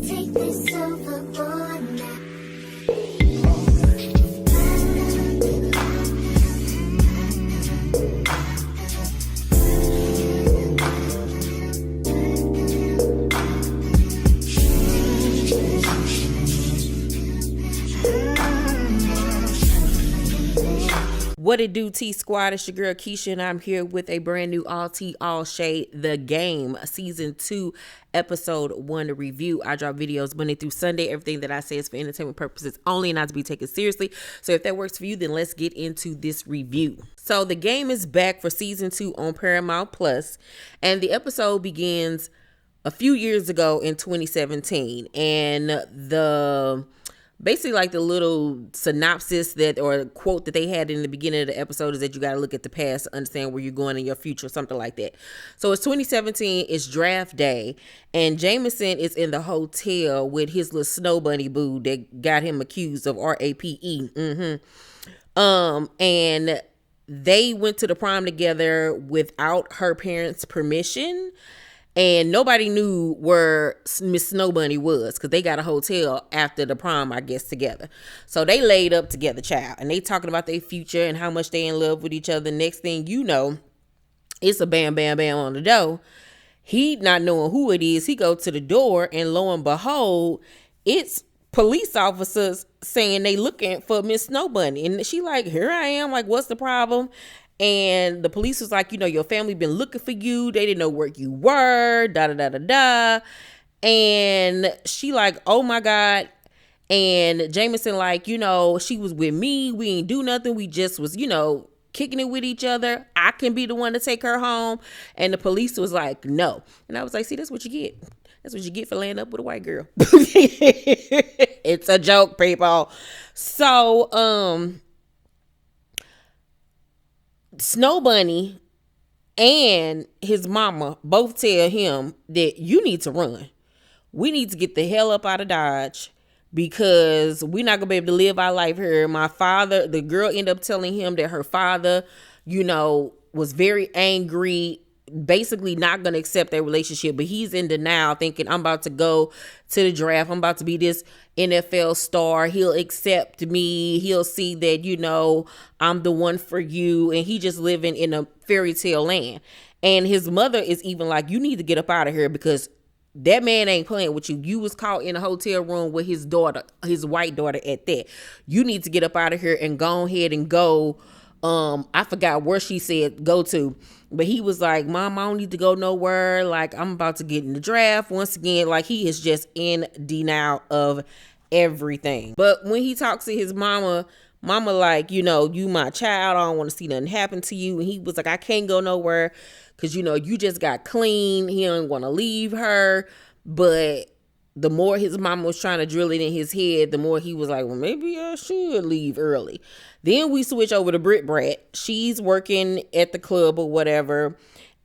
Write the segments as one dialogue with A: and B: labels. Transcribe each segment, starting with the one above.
A: Take this overboard now.
B: What it do, T Squad? It's your girl Keisha, and I'm here with a brand new all tea, all shade, The Game, Season 2, Episode 1 review. I drop videos Monday through Sunday. Everything that I say is for entertainment purposes only, not to be taken seriously. So if that works for you, then let's get into this review. So The Game is back for Season 2 on Paramount Plus, and the episode begins a few years ago in 2017, and basically like the little synopsis that or quote that they had in the beginning of the episode is that you got to look at the past to understand where you're going in your future, something like that. So it's 2017, it's draft day, and Jameson is in the hotel with his little snow bunny boo that got him accused of RAPE. And they went to the prom together without her parents' permission. And nobody knew where Miss Snow Bunny was because they got a hotel after the prom, I guess, together. So they laid up together, child. And they talking about their future and how much they in love with each other. Next thing you know, it's a bam, bam, bam on the door. He not knowing who it is. He go to the door and lo and behold, it's police officers saying they looking for Miss Snow Bunny. And she like, here I am. Like, what's the problem? And the police was like, your family been looking for you. They didn't know where you were, da-da-da-da-da. And she like, oh my God. And Jameson like, she was with me. We ain't do nothing. We just was, kicking it with each other. I can be the one to take her home. And the police was like, no. And I was like, see, that's what you get. That's what you get for laying up with a white girl. It's a joke, people. So, Snow Bunny and his mama both tell him that you need to run. We need to get the hell up out of Dodge because we're not gonna be able to live our life here. The girl ended up telling him that her father, was very angry, basically not gonna accept their relationship, but he's in denial, thinking I'm about to go to the draft, I'm about to be this NFL star, he'll accept me, he'll see that I'm the one for you, and he just living in a fairy tale land. And his mother is even like, you need to get up out of here because that man ain't playing with you. You was caught in a hotel room with his daughter, his white daughter at that. You need to get up out of here and go ahead and go. I forgot where she said go to, but he was like, Mom, I don't need to go nowhere. Like, I'm about to get in the draft once again. Like, he is just in denial of everything. But when he talks to his mama like, you my child, I don't want to see nothing happen to you. And he was like, I can't go nowhere because, you just got clean. He don't want to leave her. But the more his mama was trying to drill it in his head, the more he was like, well, maybe I should leave early. Then we switch over to Britt Brat. She's working at the club or whatever.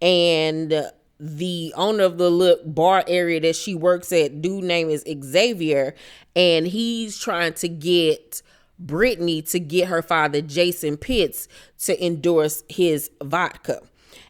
B: And the owner of the little bar area that she works at, dude name is Xavier. And he's trying to get Brittany to get her father, Jason Pitts, to endorse his vodka.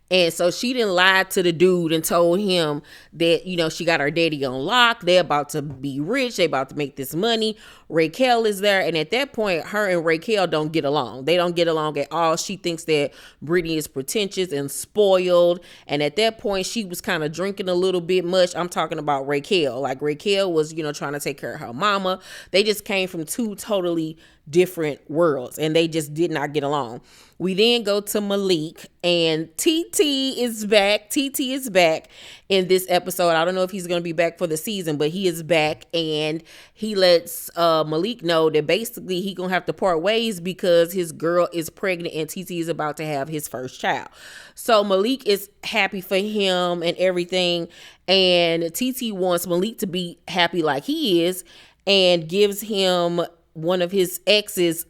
B: And so she didn't lie to the dude and told him that, she got her daddy on lock. They're about to be rich. They about to make this money. Raquel is there. And at that point, her and Raquel don't get along. They don't get along at all. She thinks that Brittany is pretentious and spoiled. And at that point, she was kind of drinking a little bit much. I'm talking about Raquel. Like, Raquel was, trying to take care of her mama. They just came from two totally different worlds and they just did not get along. We then go to Malik, and TT is back. TT is back in this episode. I don't know if he's going to be back for the season, but he is back, and he lets Malik know that basically he going to have to part ways because his girl is pregnant and TT is about to have his first child. So Malik is happy for him and everything, and TT wants Malik to be happy like he is and gives him one of his ex's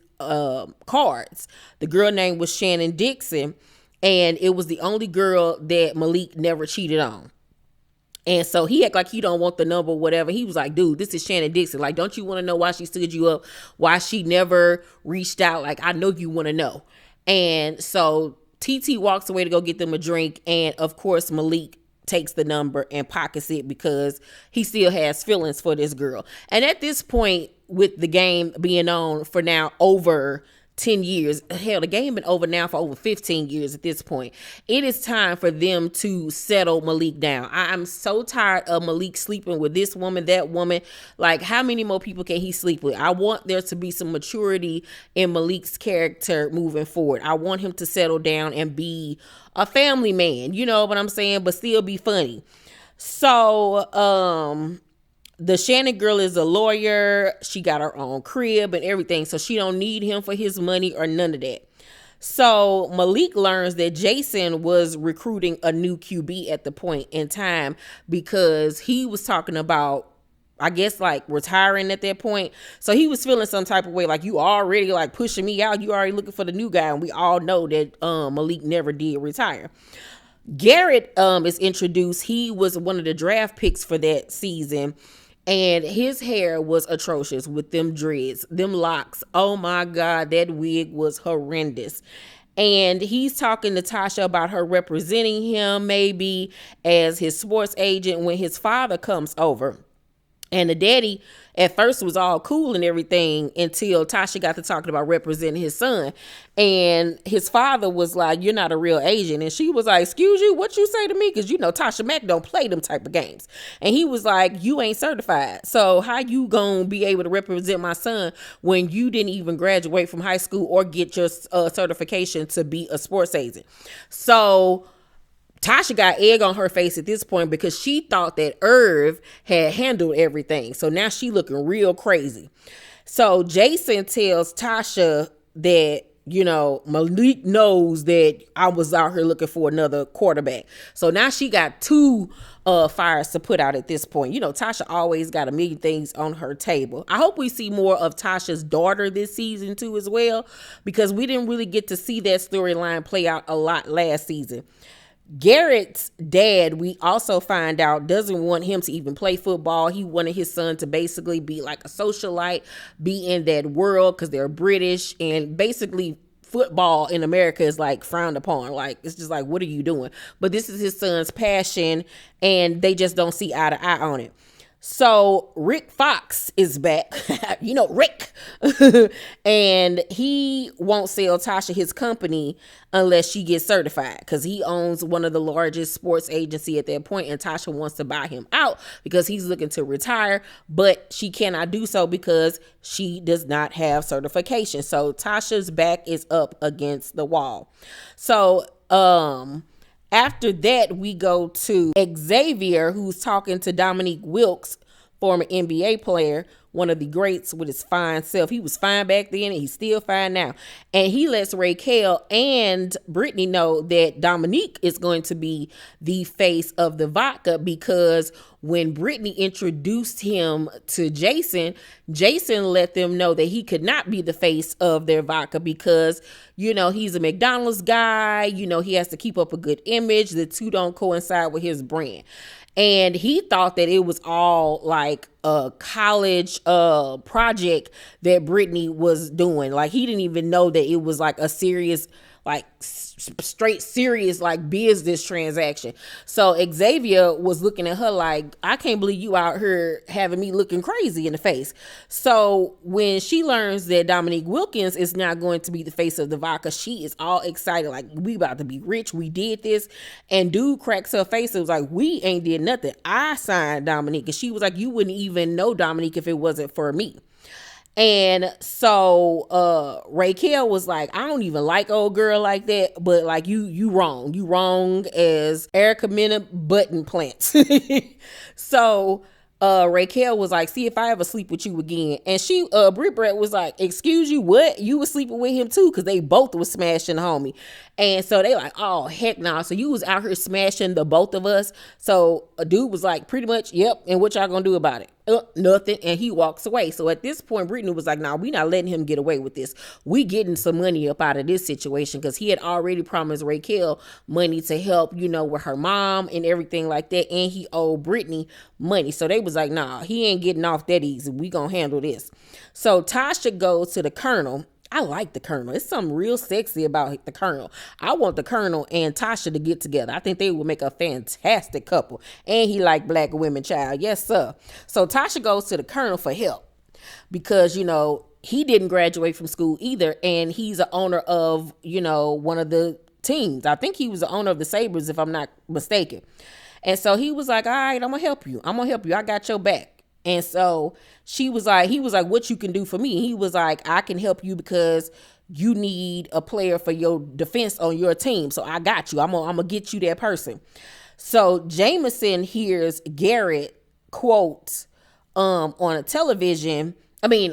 B: cards. The girl name was Shannon Dixon, and it was the only girl that Malik never cheated on. And so he act like he don't want the number, whatever. He was like, dude, this is Shannon Dixon. Like, don't you want to know why she stood you up? Why she never reached out? Like, I know you want to know. And so TT walks away to go get them a drink. And of course, Malik takes the number and pockets it because he still has feelings for this girl. And at this point, with the game being on for now over 10 years, hell, the game been over now for over 15 years at this point, it is time for them to settle Malik down. I'm so tired of Malik sleeping with this woman, that woman. Like, how many more people can he sleep with? I want there to be some maturity in Malik's character moving forward. I want him to settle down and be a family man, you know what I'm saying, but still be funny. So the Shannon girl is a lawyer. She got her own crib and everything, so she don't need him for his money or none of that. So Malik learns that Jason was recruiting a new QB at the point in time because he was talking about, I guess, like retiring at that point. So he was feeling some type of way, like, you already like pushing me out. You already looking for the new guy. And we all know that Malik never did retire. Garrett is introduced. He was one of the draft picks for that season. And his hair was atrocious with them dreads, them locks. Oh my God, that wig was horrendous. And he's talking to Tasha about her representing him maybe as his sports agent when his father comes over. And the daddy at first was all cool and everything until Tasha got to talking about representing his son. And his father was like, you're not a real agent. And she was like, excuse you, what you say to me? Because, you know, Tasha Mack don't play them type of games. And he was like, you ain't certified. So how you gonna be able to represent my son when you didn't even graduate from high school or get your certification to be a sports agent? So Tasha got egg on her face at this point because she thought that Irv had handled everything. So now she looking real crazy. So Jason tells Tasha that, you know, Malik knows that I was out here looking for another quarterback. So now she got two fires to put out at this point. You know, Tasha always got a million things on her table. I hope we see more of Tasha's daughter this season too as well, because we didn't really get to see that storyline play out a lot last season. Garrett's dad, we also find out, doesn't want him to even play football. He wanted his son to basically be like a socialite, be in that world because they're British, and basically football in America is like frowned upon. Like, it's just like, what are you doing? But this is his son's passion and they just don't see eye to eye on it. So Rick Fox is back, you know, Rick, and he won't sell Tasha his company unless she gets certified because he owns one of the largest sports agency at that point, and Tasha wants to buy him out because he's looking to retire, but she cannot do so because she does not have certification. So Tasha's back is up against the wall. So, after that, we go to Xavier, who's talking to Dominique Wilkes, former NBA player, one of the greats with his fine self. He was fine back then and he's still fine now. And he lets Raquel and Brittany know that Dominique is going to be the face of the vodka because when Brittany introduced him to Jason, Jason let them know that he could not be the face of their vodka because, you know, he's a McDonald's guy. You know, he has to keep up a good image. The two don't coincide with his brand. And he thought that it was all like a college project that Brittany was doing. Like, he didn't even know that it was like a serious, like straight serious, like business transaction. So Xavier was looking at her like, I can't believe you out here having me looking crazy in the face. So when she learns that Dominique Wilkins is now going to be the face of the vodka, she is all excited. Like, we about to be rich. We did this. And dude cracks her face. It was like, we ain't did nothing. I signed Dominique. And she was like, you wouldn't even know Dominique if it wasn't for me. And so Raquel was like, I don't even like old girl like that, but like you wrong. You wrong as Erica Mena button plants. So Raquel was like, see if I ever sleep with you again. And she Britt Brett was like, excuse you, what? You was sleeping with him too? Because they both was smashing the homie. And so they like, oh heck no. So you was out here smashing the both of us. So a dude was like, pretty much, yep. And what y'all gonna do about it? Nothing. And he walks away. So at this point, Brittany was like, nah, we not letting him get away with this. We getting some money up out of this situation because he had already promised Raquel money to help, you know, with her mom and everything like that. And he owed Brittany money. So they was like, nah, he ain't getting off that easy. We gonna handle this. So Tasha goes to the colonel I like the Colonel. It's something real sexy about the Colonel. I want the Colonel and Tasha to get together. I think they would make a fantastic couple. And he like black women, child. Yes, sir. So Tasha goes to the Colonel for help because, he didn't graduate from school either. And he's an owner of, one of the teams. I think he was the owner of the Sabres, if I'm not mistaken. And so he was like, all right, I'm going to help you. I got your back. And so he was like, what you can do for me? He was like, I can help you because you need a player for your defense on your team. So I got you. I'm gonna get you that person. So Jameson hears Garrett quote on a television,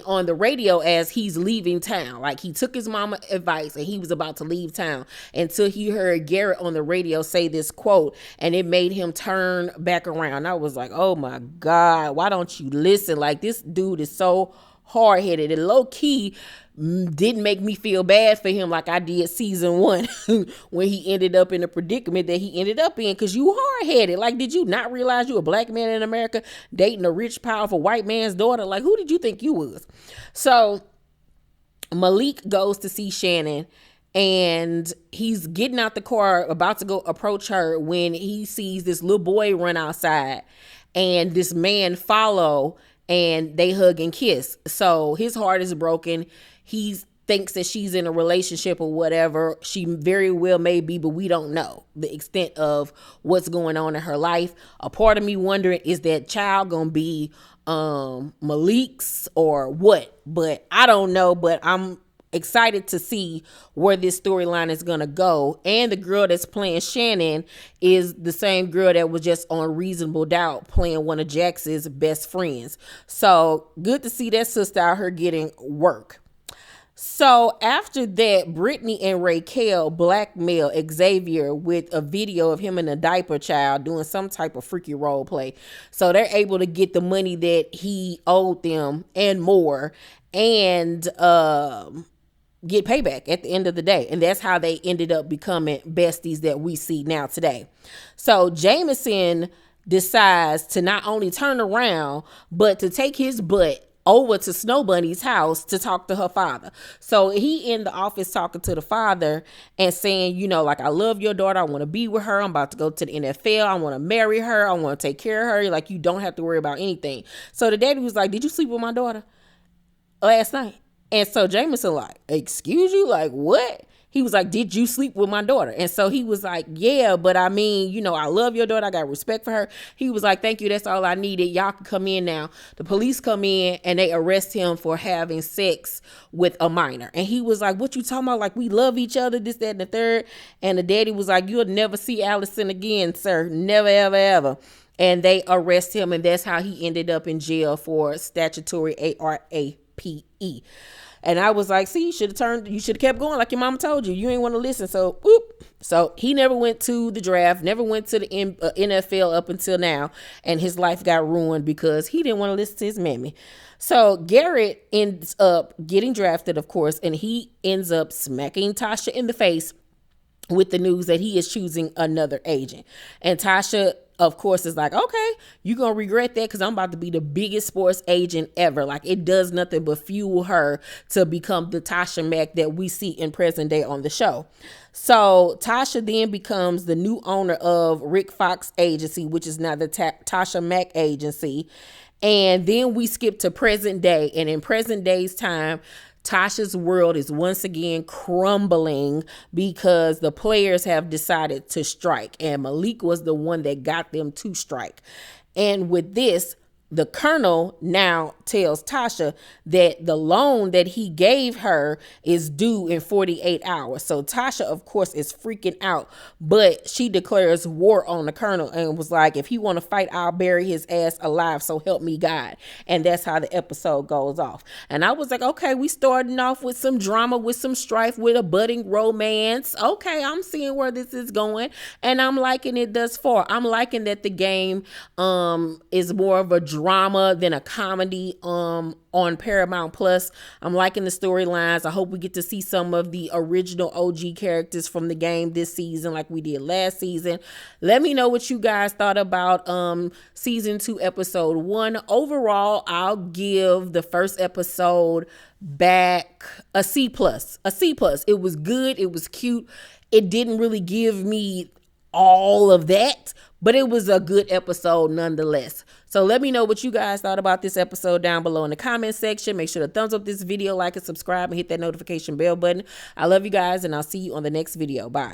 B: on the radio as he's leaving town. Like he took his mama advice and he was about to leave town until he heard Garrett on the radio say this quote, and it made him turn back around. I was like, oh my God, why don't you listen? Like this dude is so hard-headed, and low-key didn't make me feel bad for him like I did season 1 when he ended up in the predicament that he ended up in, because you hard-headed. Like, did you not realize you a black man in America dating a rich, powerful white man's daughter? Like, who did you think you was? So Malik goes to see Shannon, and he's getting out the car about to go approach her when he sees this little boy run outside and this man follow, and they hug and kiss. So his heart is broken. He thinks that she's in a relationship or whatever. She very well may be, but we don't know the extent of what's going on in her life. A part of me wondering, is that child gonna be Malik's or what? But I don't know, but I'm excited to see where this storyline is gonna go. And the girl that's playing Shannon is the same girl that was just on Reasonable Doubt playing one of Jax's best friends. So good to see that sister out here getting work. So after that, Brittany and Raquel blackmail Xavier with a video of him in a diaper, child, doing some type of freaky role play. So they're able to get the money that he owed them and more, and get payback at the end of the day. And that's how they ended up becoming besties that we see now today. So Jameson decides to not only turn around, but to take his butt over to Snow Bunny's house to talk to her father. So he in the office talking to the father and saying, like, I love your daughter. I want to be with her. I'm about to go to the NFL. I want to marry her. I want to take care of her. Like, you don't have to worry about anything. So the daddy was like, did you sleep with my daughter last night? And so Jameson like, excuse you? Like, what? He was like, did you sleep with my daughter? And so he was like, yeah, but I love your daughter. I got respect for her. He was like, thank you. That's all I needed. Y'all can come in now. The police come in and they arrest him for having sex with a minor. And he was like, what you talking about? Like, we love each other, this, that, and the third. And the daddy was like, you'll never see Allison again, sir. Never, ever, ever. And they arrest him. And that's how he ended up in jail for statutory ARAPE. And I was like, see, you should have kept going like your mama told you. You ain't want to listen. So, whoop. So he never went to the draft, never went to the NFL up until now. And his life got ruined because he didn't want to listen to his mammy. So Garrett ends up getting drafted, of course, and he ends up smacking Tasha in the face with the news that he is choosing another agent. And Tasha, of course, is like, okay, you're going to regret that because I'm about to be the biggest sports agent ever. Like, it does nothing but fuel her to become the Tasha Mack that we see in present day on the show. So Tasha then becomes the new owner of Rick Fox Agency, which is now the Tasha Mack Agency. And then we skip to present day. And in present day's time, Tasha's world is once again crumbling because the players have decided to strike, and Malik was the one that got them to strike. And with this, the colonel now tells Tasha that the loan that he gave her is due in 48 hours. So Tasha, of course, is freaking out, but she declares war on the colonel and was like, if he want to fight, I'll bury his ass alive. So help me God. And that's how the episode goes off. And I was like, okay, we starting off with some drama, with some strife, with a budding romance. Okay, I'm seeing where this is going, and I'm liking it thus far. I'm liking that the game is more of a drama drama than a comedy on Paramount Plus. I'm liking the storylines. I hope we get to see some of the original OG characters from the game this season like we did last season. Let me know what you guys thought about season 2 episode 1. Overall, I'll give the first episode back a C+. A C+. It was good. It was cute. It didn't really give me all of that, but it was a good episode nonetheless. So let me know what you guys thought about this episode down below in the comment section. Make sure to thumbs up this video, like and subscribe, and hit that notification bell button. I love you guys, and I'll see you on the next video. Bye.